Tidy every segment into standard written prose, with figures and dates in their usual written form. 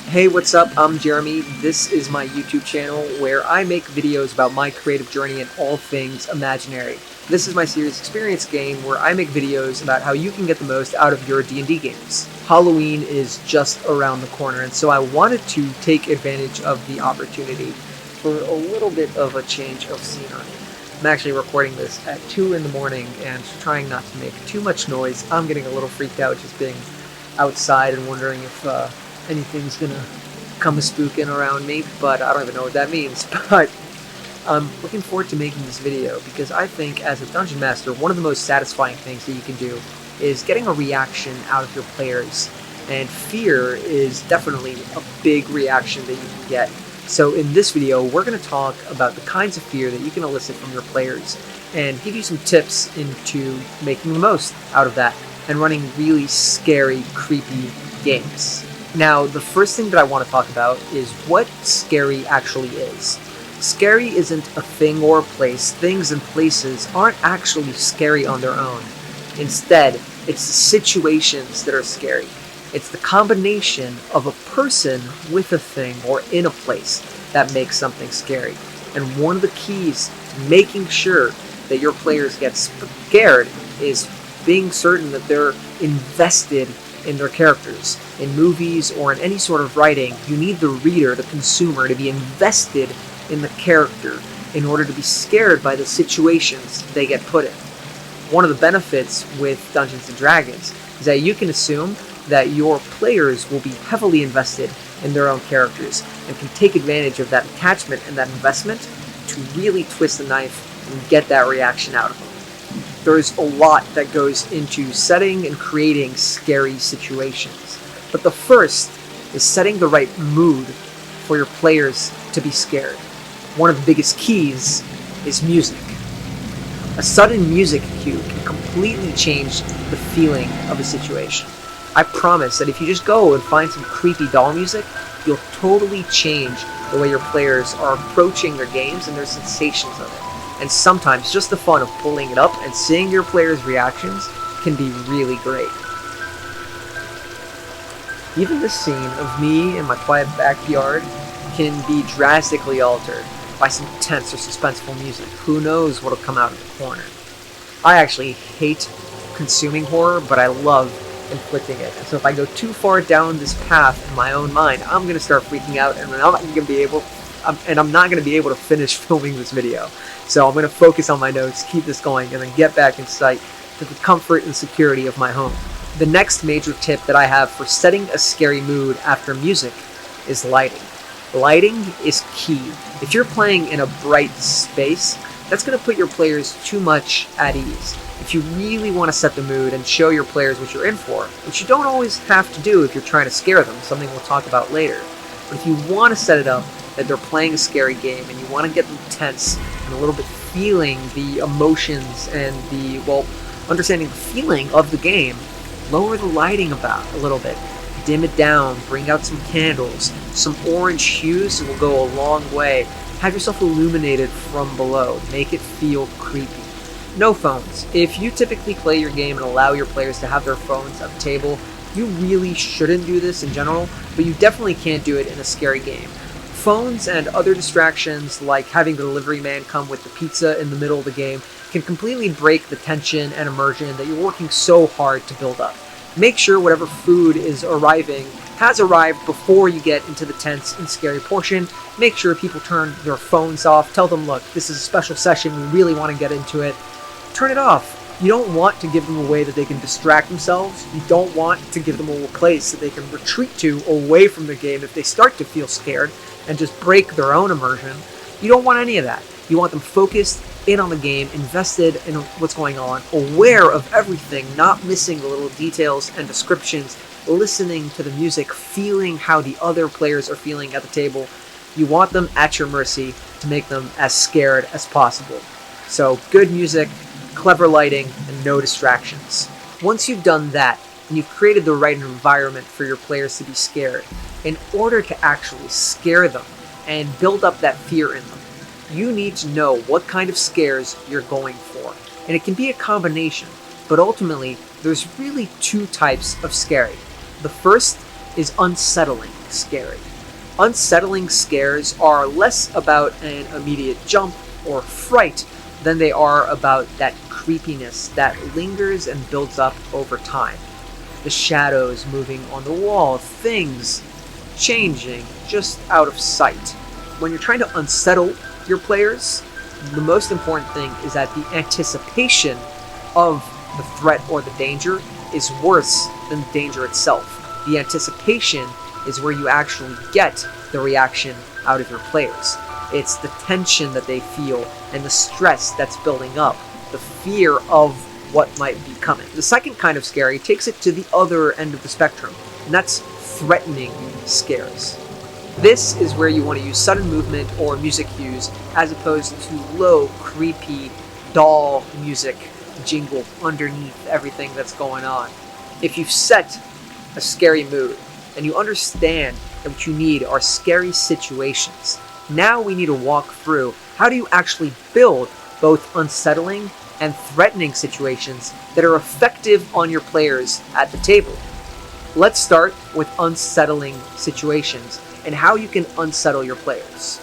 Hey, what's up? I'm Jeremy. This is my YouTube channel where I make videos about my creative journey and all things imaginary. This is my series Experience game where I make videos about how you can get the most out of your D&D games. Halloween is just around the corner, and so I wanted to take advantage of the opportunity for a little bit of a change of scenery. I'm actually recording this at 2 in the morning and trying not to make too much noise. I'm getting a little freaked out just being outside and wondering if anything's gonna come a spooking around me, but I don't even know what that means. But I'm looking forward to making this video because I think as a dungeon master, one of the most satisfying things that you can do is getting a reaction out of your players, and fear is definitely a big reaction that you can get. So in this video, we're going to talk about the kinds of fear that you can elicit from your players and give you some tips into making the most out of that and running really scary, creepy games. Now, the first thing that I want to talk about is what scary actually is. Scary isn't a thing or a place. Things and places aren't actually scary on their own. Instead, it's the situations that are scary. It's the combination of a person with a thing or in a place that makes something scary. And one of the keys to making sure that your players get scared is being certain that they're invested in their characters. In movies or in any sort of writing, you need the reader, the consumer, to be invested in the character in order to be scared by the situations they get put in. One of the benefits with Dungeons & Dragons is that you can assume that your players will be heavily invested in their own characters and can take advantage of that attachment and that investment to really twist the knife and get that reaction out of them. There's a lot that goes into setting and creating scary situations. But the first is setting the right mood for your players to be scared. One of the biggest keys is music. A sudden music cue can completely change the feeling of a situation. I promise that if you just go and find some creepy doll music, you'll totally change the way your players are approaching their games and their sensations of it. And sometimes just the fun of pulling it up and seeing your players' reactions can be really great. Even the scene of me in my quiet backyard can be drastically altered by some tense or suspenseful music. Who knows what'll come out of the corner. I actually hate consuming horror, but I love inflicting it. And so if I go too far down this path in my own mind, I'm going to start freaking out, and I'm not going to be able to finish filming this video. So I'm going to focus on my notes, keep this going, and then get back in sight to the comfort and security of my home. The next major tip that I have for setting a scary mood after music is lighting. Lighting is key. If you're playing in a bright space, that's going to put your players too much at ease. If you really want to set the mood and show your players what you're in for, which you don't always have to do if you're trying to scare them, something we'll talk about later, but if you want to set it up that they're playing a scary game and you want to get them tense and a little bit feeling the emotions and understanding the feeling of the game, lower the lighting a little bit. Dim it down, bring out some candles, some orange hues will go a long way. Have yourself illuminated from below, make it feel creepy. No phones. If you typically play your game and allow your players to have their phones at the table, you really shouldn't do this in general, but you definitely can't do it in a scary game. Phones and other distractions, like having the delivery man come with the pizza in the middle of the game, can completely break the tension and immersion that you're working so hard to build up. Make sure whatever food is arriving has arrived before you get into the tense and scary portion. Make sure people turn their phones off. Tell them, look, this is a special session. We really want to get into it. Turn it off. You don't want to give them a way that they can distract themselves. You don't want to give them a place that they can retreat to away from the game if they start to feel scared and just break their own immersion. You don't want any of that. You want them focused in on the game, invested in what's going on, aware of everything, not missing the little details and descriptions, listening to the music, feeling how the other players are feeling at the table. You want them at your mercy to make them as scared as possible. So good music, clever lighting, and no distractions. Once you've done that, and you've created the right environment for your players to be scared, in order to actually scare them and build up that fear in them, you need to know what kind of scares you're going for. And it can be a combination, but ultimately, there's really two types of scary. The first is unsettling scary. Unsettling scares are less about an immediate jump or fright than they are about that creepiness that lingers and builds up over time. The shadows moving on the wall, things changing just out of sight. When you're trying to unsettle your players, the most important thing is that the anticipation of the threat or the danger is worse than the danger itself. The anticipation is where you actually get the reaction out of your players. It's the tension that they feel and the stress that's building up, the fear of what might be coming. The second kind of scary takes it to the other end of the spectrum, and that's threatening scares. This is where you want to use sudden movement or music cues as opposed to low, creepy doll music jingle underneath everything that's going on. If you've set a scary mood and you understand that what you need are scary situations, now we need to walk through how do you actually build both unsettling and threatening situations that are effective on your players at the table. Let's start with unsettling situations and how you can unsettle your players.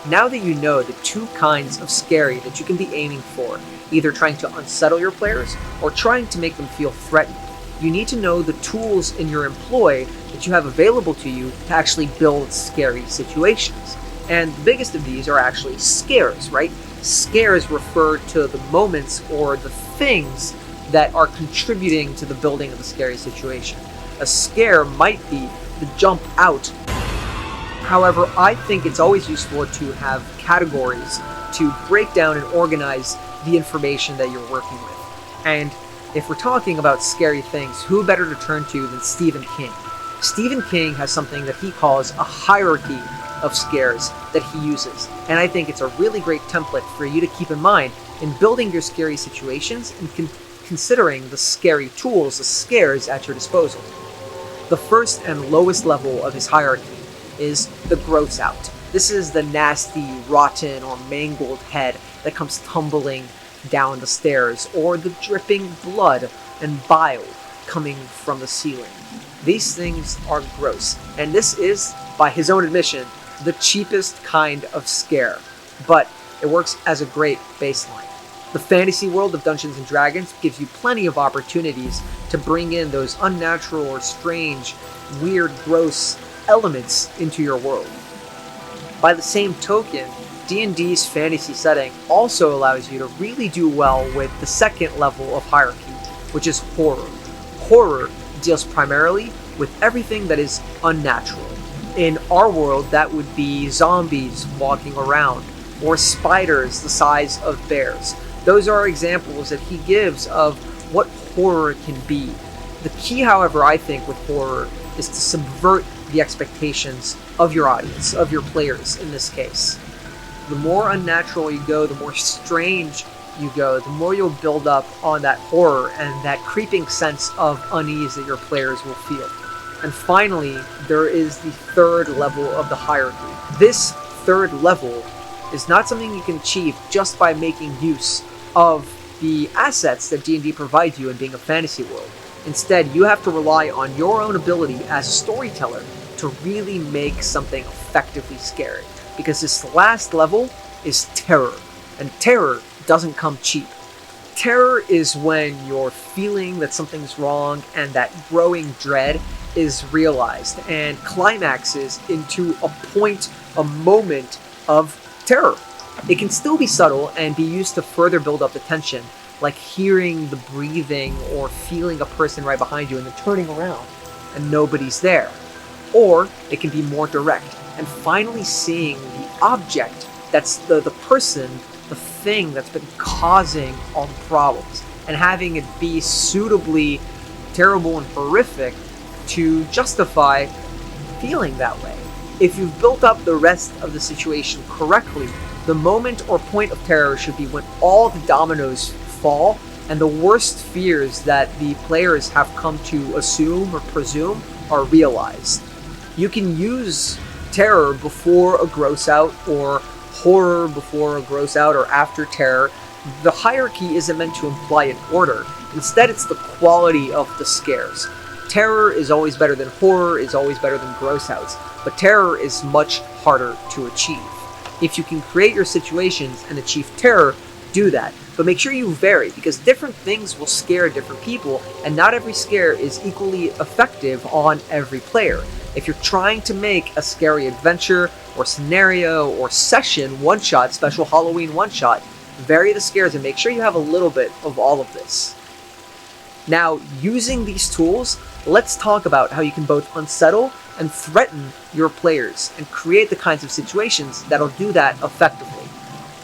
Now that you know the two kinds of scary that you can be aiming for, either trying to unsettle your players or trying to make them feel threatened, you need to know the tools in your employ that you have available to you to actually build scary situations. And the biggest of these are actually scares, right? Scares refer to the moments or the things that are contributing to the building of the scary situation. A scare might be the jump out. However, I think it's always useful to have categories to break down and organize the information that you're working with. And if we're talking about scary things, who better to turn to than Stephen King? Stephen King has something that he calls a hierarchy of scares that he uses. And I think it's a really great template for you to keep in mind in building your scary situations and considering the scary tools, the scares at your disposal. The first and lowest level of his hierarchy is the gross out. This is the nasty, rotten, or mangled head that comes tumbling down the stairs, or the dripping blood and bile coming from the ceiling. These things are gross, and this is, by his own admission, the cheapest kind of scare, but it works as a great baseline. The fantasy world of Dungeons & Dragons gives you plenty of opportunities to bring in those unnatural or strange, weird, gross elements into your world. By the same token, D&D's fantasy setting also allows you to really do well with the second level of hierarchy, which is horror. Horror deals primarily with everything that is unnatural. In our world, that would be zombies walking around, or spiders the size of bears. Those are examples that he gives of what horror can be. The key, however, I think with horror is to subvert the expectations of your audience, of your players in this case. The more unnatural you go, the more strange you go, the more you'll build up on that horror and that creeping sense of unease that your players will feel. And finally, there is the third level of the hierarchy. This third level is not something you can achieve just by making use of the assets that D&D provides you in being a fantasy world. Instead, you have to rely on your own ability as a storyteller to really make something effectively scary. Because this last level is terror, and terror doesn't come cheap. Terror is when you're feeling that something's wrong and that growing dread is realized and climaxes into a point, a moment of terror. It can still be subtle and be used to further build up the tension, like hearing the breathing or feeling a person right behind you and then turning around and nobody's there. Or it can be more direct and finally seeing the object that's the person, the thing that's been causing all the problems, and having it be suitably terrible and horrific to justify feeling that way. If you've built up the rest of the situation correctly, the moment or point of terror should be when all the dominoes fall and the worst fears that the players have come to assume or presume are realized. You can use terror before a gross out, or horror before a gross out, or after terror. The hierarchy isn't meant to imply an order. Instead, it's the quality of the scares. Terror is always better than horror, is always better than gross outs, but terror is much harder to achieve. If you can create your situations and achieve terror, do that. But make sure you vary, because different things will scare different people, and not every scare is equally effective on every player. If you're trying to make a scary adventure, or scenario, or session one-shot, special Halloween one-shot, vary the scares and make sure you have a little bit of all of this. Now, using these tools, let's talk about how you can both unsettle and threaten your players and create the kinds of situations that'll do that effectively.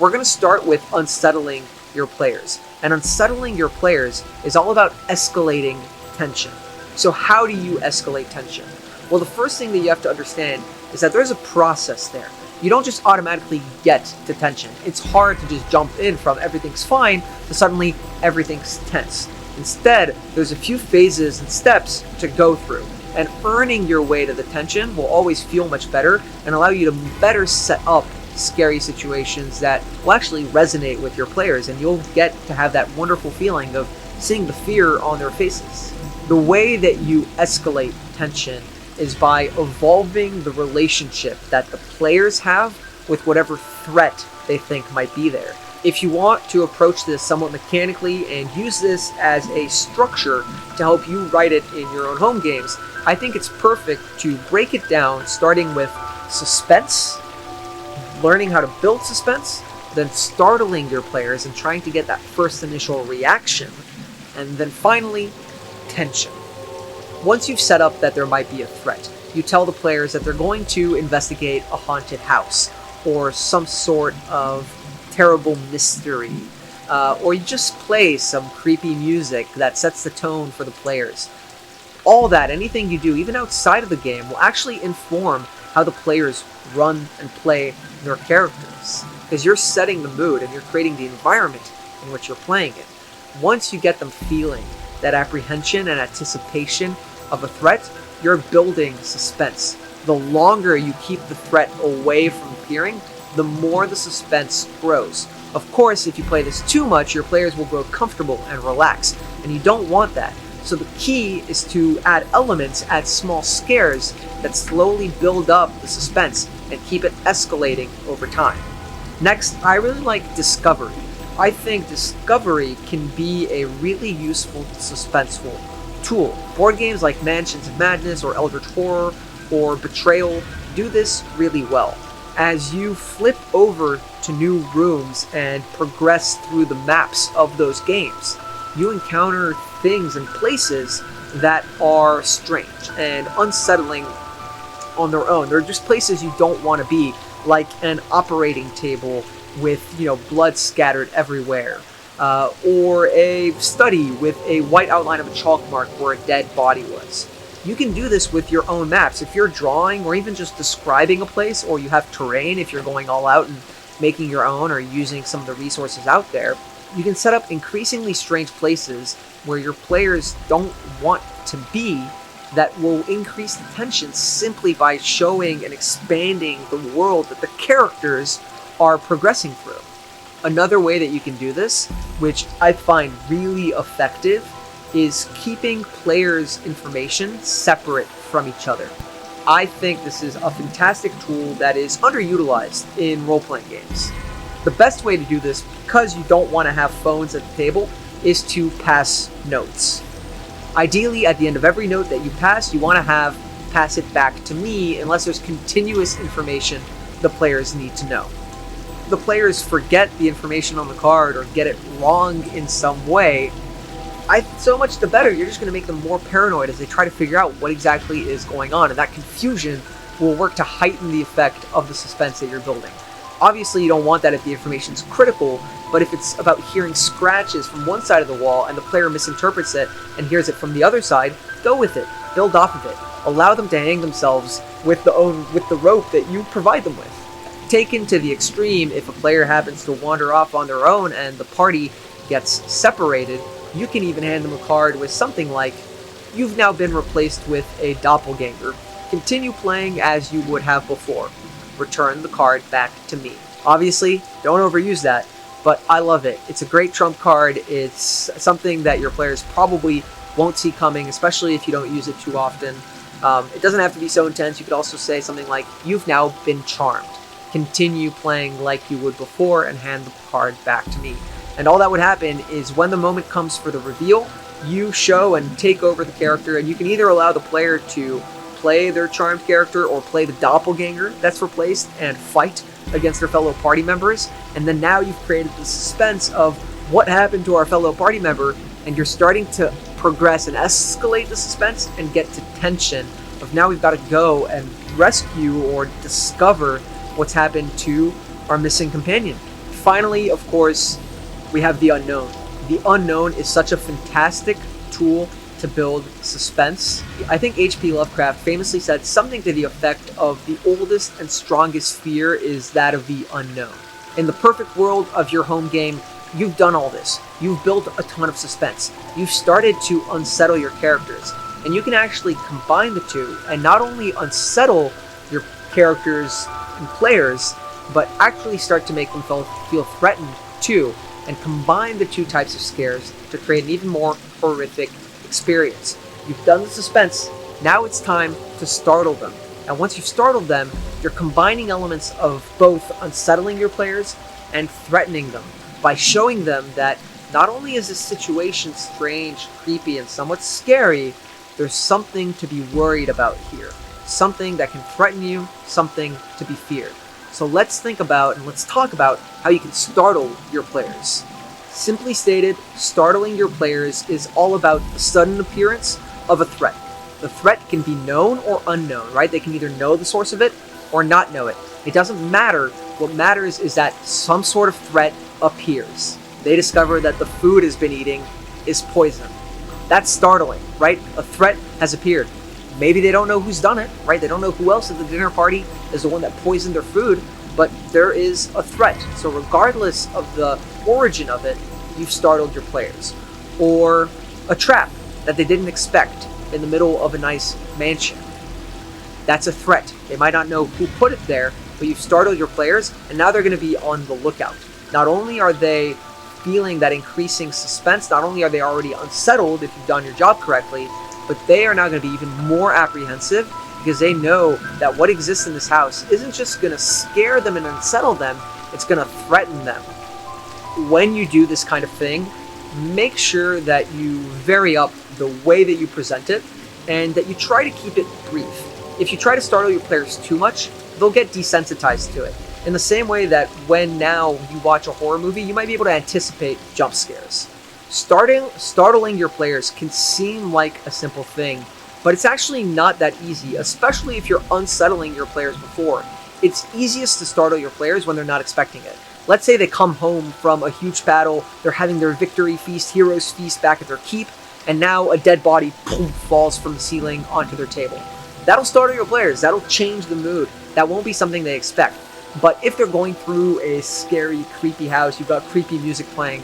We're going to start with unsettling your players. And unsettling your players is all about escalating tension. So how do you escalate tension? Well, the first thing that you have to understand is that there's a process there. You don't just automatically get to tension. It's hard to just jump in from everything's fine to suddenly everything's tense. Instead, there's a few phases and steps to go through, and earning your way to the tension will always feel much better and allow you to better set up scary situations that will actually resonate with your players, and you'll get to have that wonderful feeling of seeing the fear on their faces. The way that you escalate tension is by evolving the relationship that the players have with whatever threat they think might be there. If you want to approach this somewhat mechanically and use this as a structure to help you write it in your own home games, I think it's perfect to break it down starting with suspense, learning how to build suspense, then startling your players and trying to get that first initial reaction, and then finally, tension. Once you've set up that there might be a threat, you tell the players that they're going to investigate a haunted house or some sort of terrible mystery, or you just play some creepy music that sets the tone for the players. All that, anything you do, even outside of the game, will actually inform how the players run and play their characters, because you're setting the mood and you're creating the environment in which you're playing it. Once you get them feeling that apprehension and anticipation of a threat, you're building suspense. The longer you keep the threat away from appearing, the more the suspense grows. Of course, if you play this too much, your players will grow comfortable and relax, and you don't want that. So the key is to add elements, add small scares that slowly build up the suspense and keep it escalating over time. Next, I really like discovery. I think discovery can be a really useful suspenseful tool. Board games like Mansions of Madness or Eldritch Horror or Betrayal do this really well. As you flip over to new rooms and progress through the maps of those games, you encounter things and places that are strange and unsettling on their own. They're just places you don't want to be, like an operating table with, blood scattered everywhere, or a study with a white outline of a chalk mark where a dead body was. You can do this with your own maps. If you're drawing or even just describing a place, or you have terrain, if you're going all out and making your own or using some of the resources out there, you can set up increasingly strange places where your players don't want to be that will increase the tension simply by showing and expanding the world that the characters are progressing through. Another way that you can do this, which I find really effective, is keeping players' information separate from each other. I think this is a fantastic tool that is underutilized in role-playing games. The best way to do this, because you don't want to have phones at the table, is to pass notes. Ideally, at the end of every note that you pass, you want to pass it back to me unless there's continuous information the players need to know. The players forget the information on the card or get it wrong in some way, so much the better. You're just going to make them more paranoid as they try to figure out what exactly is going on, and that confusion will work to heighten the effect of the suspense that you're building. Obviously, you don't want that if the information is critical, but if it's about hearing scratches from one side of the wall and the player misinterprets it and hears it from the other side, go with it. Build off of it. Allow them to hang themselves with the rope that you provide them with. Taken to the extreme, if a player happens to wander off on their own and the party gets separated, you can even hand them a card with something like, "You've now been replaced with a doppelganger. Continue playing as you would have before. Return the card back to me." Obviously, don't overuse that, but I love it. It's a great trump card. It's something that your players probably won't see coming, especially if you don't use it too often. It doesn't have to be so intense. You could also say something like, "You've now been charmed. Continue playing like you would before and hand the card back to me." And all that would happen is when the moment comes for the reveal, you show and take over the character, and you can either allow the player to play their charmed character or play the doppelganger that's replaced and fight against their fellow party members. And then now you've created the suspense of what happened to our fellow party member, and you're starting to progress and escalate the suspense and get to tension of now we've got to go and rescue or discover what's happened to our missing companion. Finally, of course, we have the unknown. The unknown is such a fantastic tool to build suspense. I think H.P. Lovecraft famously said something to the effect of the oldest and strongest fear is that of the unknown. In the perfect world of your home game, you've done all this. You've built a ton of suspense. You've started to unsettle your characters. And you can actually combine the two and not only unsettle your characters and players, but actually start to make them feel threatened too, and combine the two types of scares to create an even more horrific experience. You've done the suspense, now it's time to startle them. And once you've startled them, you're combining elements of both unsettling your players and threatening them by showing them that not only is this situation strange, creepy, and somewhat scary, there's something to be worried about here. Something that can threaten you, something to be feared. So let's think about and let's talk about how you can startle your players. Simply stated, startling your players is all about the sudden appearance of a threat. The threat can be known or unknown, right? They can either know the source of it or not know it. It doesn't matter. What matters is that some sort of threat appears. They discover that the food has been eating is poison. That's startling, right? A threat has appeared. Maybe they don't know who's done it, right? They don't know who else at the dinner party is the one that poisoned their food, but there is a threat. So regardless of the origin of it, you've startled your players. Or a trap that they didn't expect in the middle of a nice mansion. That's a threat. They might not know who put it there, but you've startled your players, and now they're going to be on the lookout. Not only are they feeling that increasing suspense, not only are they already unsettled if you've done your job correctly, but they are now going to be even more apprehensive because they know that what exists in this house isn't just going to scare them and unsettle them, it's going to threaten them. When you do this kind of thing, make sure that you vary up the way that you present it and that you try to keep it brief. If you try to startle your players too much, they'll get desensitized to it. In the same way that when now you watch a horror movie, you might be able to anticipate jump scares. Startling your players can seem like a simple thing, but it's actually not that easy, especially if you're unsettling your players before. It's easiest to startle your players when they're not expecting it. Let's say they come home from a huge battle, they're having their victory feast, hero's feast back at their keep, and now a dead body boom, falls from the ceiling onto their table. That'll startle your players, that'll change the mood. That won't be something they expect. But if they're going through a scary, creepy house, you've got creepy music playing,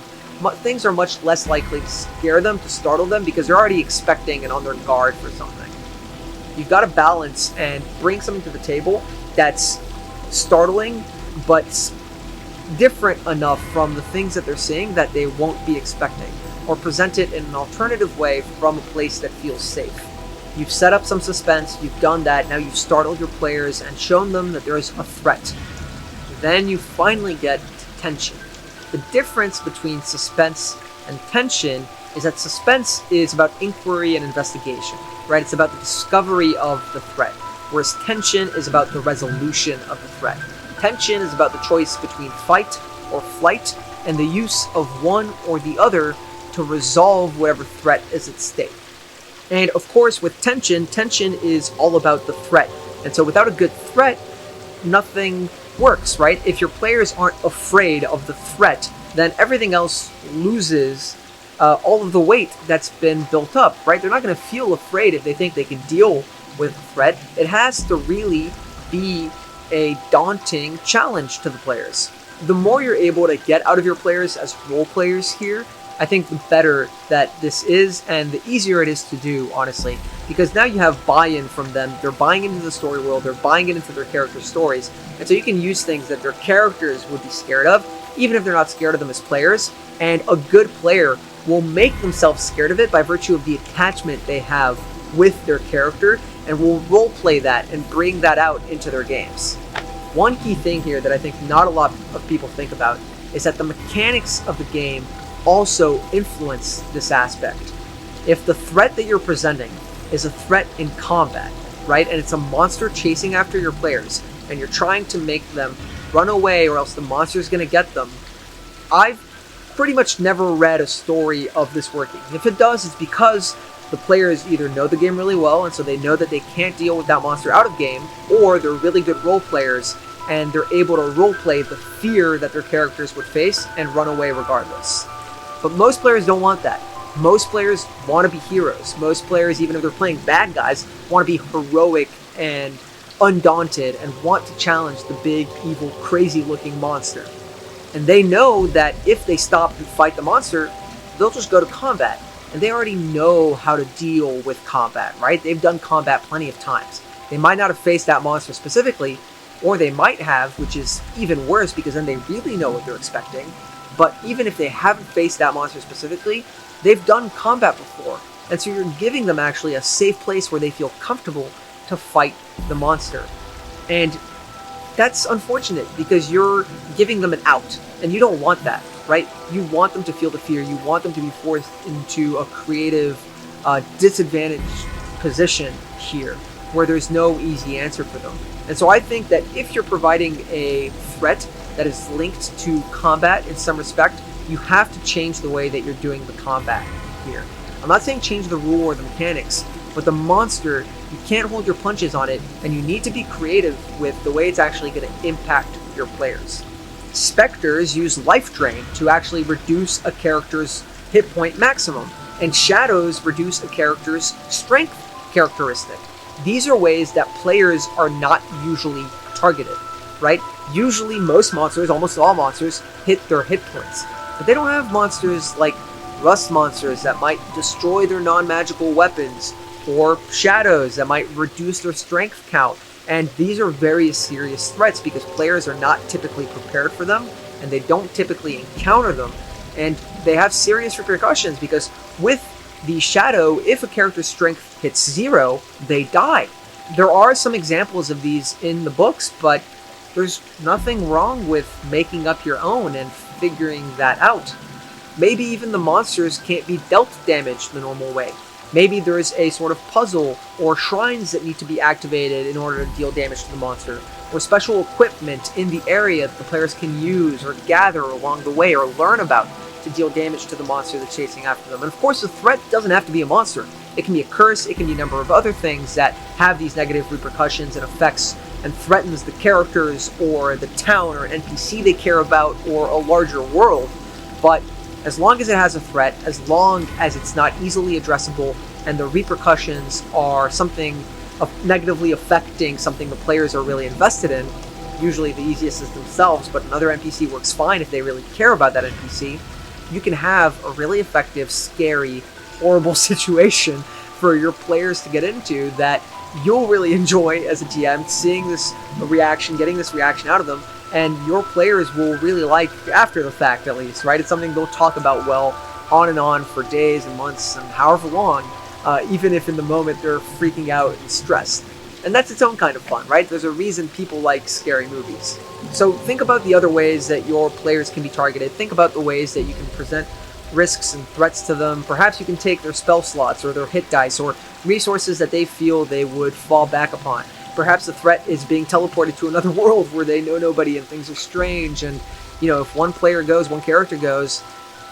things are much less likely to scare them, to startle them, because they're already expecting and on their guard for something. You've got to balance and bring something to the table that's startling, but different enough from the things that they're seeing that they won't be expecting, or present it in an alternative way from a place that feels safe. You've set up some suspense, you've done that, now you've startled your players and shown them that there is a threat. Then you finally get to tension. The difference between suspense and tension is that suspense is about inquiry and investigation, right? It's about the discovery of the threat, whereas tension is about the resolution of the threat. Tension is about the choice between fight or flight and the use of one or the other to resolve whatever threat is at stake. And of course, with tension is all about the threat. And so without a good threat, nothing works, right? If your players aren't afraid of the threat, then everything else loses all of the weight that's been built up, right? They're not going to feel afraid if they think they can deal with the threat. It has to really be a daunting challenge to the players. The more you're able to get out of your players as role players here, I think the better that this is, and the easier it is to do, honestly, because now you have buy-in from them. They're buying into the story world, they're buying into their character stories, and so you can use things that their characters would be scared of, even if they're not scared of them as players. And a good player will make themselves scared of it by virtue of the attachment they have with their character, and will roleplay that and bring that out into their games. One key thing here that I think not a lot of people think about is that the mechanics of the game also influence this aspect. If the threat that you're presenting is a threat in combat, right, and it's a monster chasing after your players, and you're trying to make them run away or else the monster's going to get them, I've pretty much never read a story of this working. If it does, it's because the players either know the game really well, and so they know that they can't deal with that monster out of game, or they're really good role players, and they're able to roleplay the fear that their characters would face and run away regardless. But most players don't want that. Most players want to be heroes. Most players, even if they're playing bad guys, want to be heroic and undaunted and want to challenge the big, evil, crazy-looking monster. And they know that if they stop and fight the monster, they'll just go to combat. And they already know how to deal with combat, right? They've done combat plenty of times. They might not have faced that monster specifically, or they might have, which is even worse because then they really know what they're expecting. But even if they haven't faced that monster specifically, they've done combat before. And so you're giving them actually a safe place where they feel comfortable to fight the monster. And that's unfortunate because you're giving them an out, and you don't want that, right? You want them to feel the fear. You want them to be forced into a creative, disadvantaged position here where there's no easy answer for them. And so I think that if you're providing a threat that is linked to combat in some respect, you have to change the way that you're doing the combat here. I'm not saying change the rule or the mechanics, but the monster, you can't hold your punches on it, and you need to be creative with the way it's actually going to impact your players. Specters use life drain to actually reduce a character's hit point maximum, and shadows reduce a character's strength characteristic. These are ways that players are not usually targeted, right? Usually most monsters, almost all monsters, hit their hit points. But they don't have monsters like rust monsters that might destroy their non-magical weapons, or shadows that might reduce their strength count. And these are very serious threats because players are not typically prepared for them, and they don't typically encounter them. And they have serious repercussions because with the shadow, if a character's strength hits 0, they die. There are some examples of these in the books, but there's nothing wrong with making up your own and figuring that out. Maybe even the monsters can't be dealt damage the normal way. Maybe there's a sort of puzzle or shrines that need to be activated in order to deal damage to the monster, or special equipment in the area that the players can use or gather along the way or learn about to deal damage to the monster that's chasing after them. And of course, the threat doesn't have to be a monster. It can be a curse, it can be a number of other things that have these negative repercussions and effects and threatens the characters or the town or an NPC they care about or a larger world. But as long as it has a threat, as long as it's not easily addressable and the repercussions are something negatively affecting something the players are really invested in, usually the easiest is themselves, but another NPC works fine if they really care about that NPC, you can have a really effective, scary, horrible situation for your players to get into that you'll really enjoy as a GM, seeing this reaction, getting this reaction out of them, and your players will really like after the fact, at least, right? It's something they'll talk about well on and on for days and months and however long, even if in the moment they're freaking out and stressed. And that's its own kind of fun, right? There's a reason people like scary movies. So think about the other ways that your players can be targeted. Think about the ways that you can present risks and threats to them. Perhaps you can take their spell slots or their hit dice or resources that they feel they would fall back upon. Perhaps the threat is being teleported to another world where they know nobody and things are strange, and if one player goes, one character goes,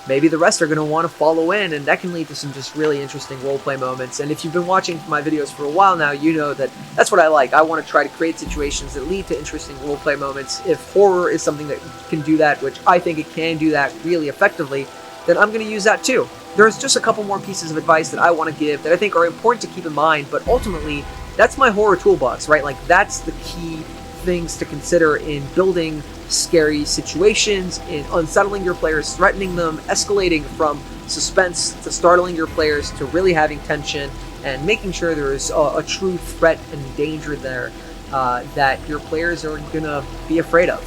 maybe the rest are going to want to follow in, and that can lead to some just really interesting roleplay moments. And if you've been watching my videos for a while now, you know that that's what I like. I want to try to create situations that lead to interesting roleplay moments. If horror is something that can do that, which I think it can do that really effectively, then I'm going to use that too. There's just a couple more pieces of advice that I want to give that I think are important to keep in mind, but ultimately, that's my horror toolbox, right? Like, that's the key things to consider in building scary situations, in unsettling your players, threatening them, escalating from suspense to startling your players to really having tension, and making sure there is a true threat and danger there that your players are going to be afraid of.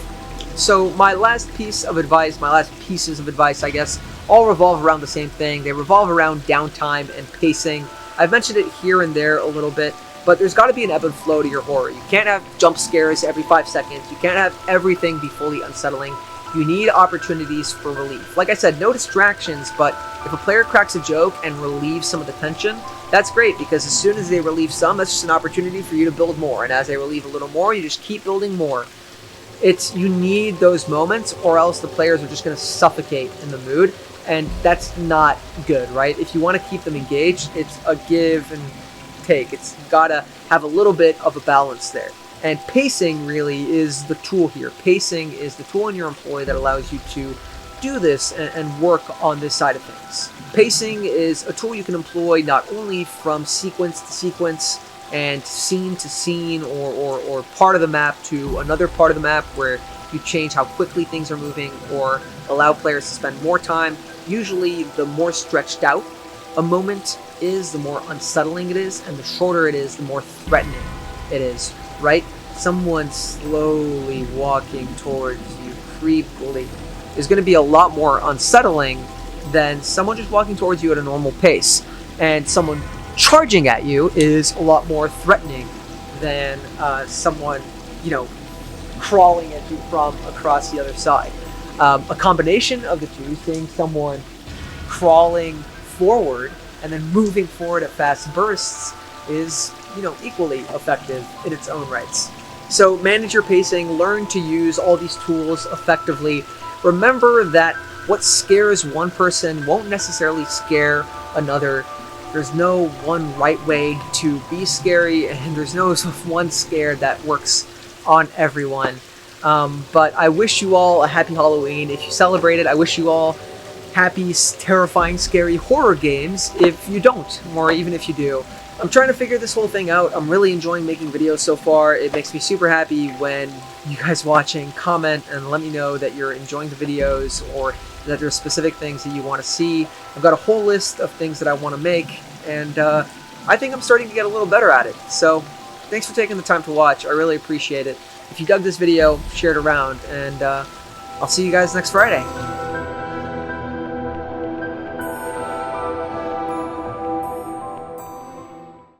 So my last pieces of advice, I guess, all revolve around the same thing. They revolve around downtime and pacing. I've mentioned it here and there a little bit, but there's got to be an ebb and flow to your horror. You can't have jump scares every 5 seconds. You can't have everything be fully unsettling. You need opportunities for relief. Like I said, no distractions, but if a player cracks a joke and relieves some of the tension, that's great, because as soon as they relieve some, that's just an opportunity for you to build more. And as they relieve a little more, you just keep building more. You need those moments, or else the players are just going to suffocate in the mood, and that's not good, right? If you want to keep them engaged, it's a give and take. It's got to have a little bit of a balance there. And pacing really is the tool here. Pacing is the tool in your employ that allows you to do this and work on this side of things. Pacing is a tool you can employ not only from sequence to sequence and scene to scene, or part of the map to another part of the map, where you change how quickly things are moving or allow players to spend more time. Usually the more stretched out a moment is, the more unsettling it is, and the shorter it is, the more threatening it is, right? Someone slowly walking towards you creepily is going to be a lot more unsettling than someone just walking towards you at a normal pace. And someone charging at you is a lot more threatening than someone, crawling at you from across the other side. A combination of the two, seeing someone crawling forward and then moving forward at fast bursts, is equally effective in its own rights. So manage your pacing, learn to use all these tools effectively. Remember that what scares one person won't necessarily scare another. There's no one right way to be scary, and there's no one scare that works on everyone. But I wish you all a happy Halloween. If you celebrate it, I wish you all happy, terrifying, scary horror games if you don't, or even if you do. I'm trying to figure this whole thing out. I'm really enjoying making videos so far. It makes me super happy when you guys watching comment and let me know that you're enjoying the videos, or that there's specific things that you want to see. I've got a whole list of things that I want to make, and I think I'm starting to get a little better at it. So thanks for taking the time to watch. I really appreciate it. If you dug this video, share it around, and I'll see you guys next Friday.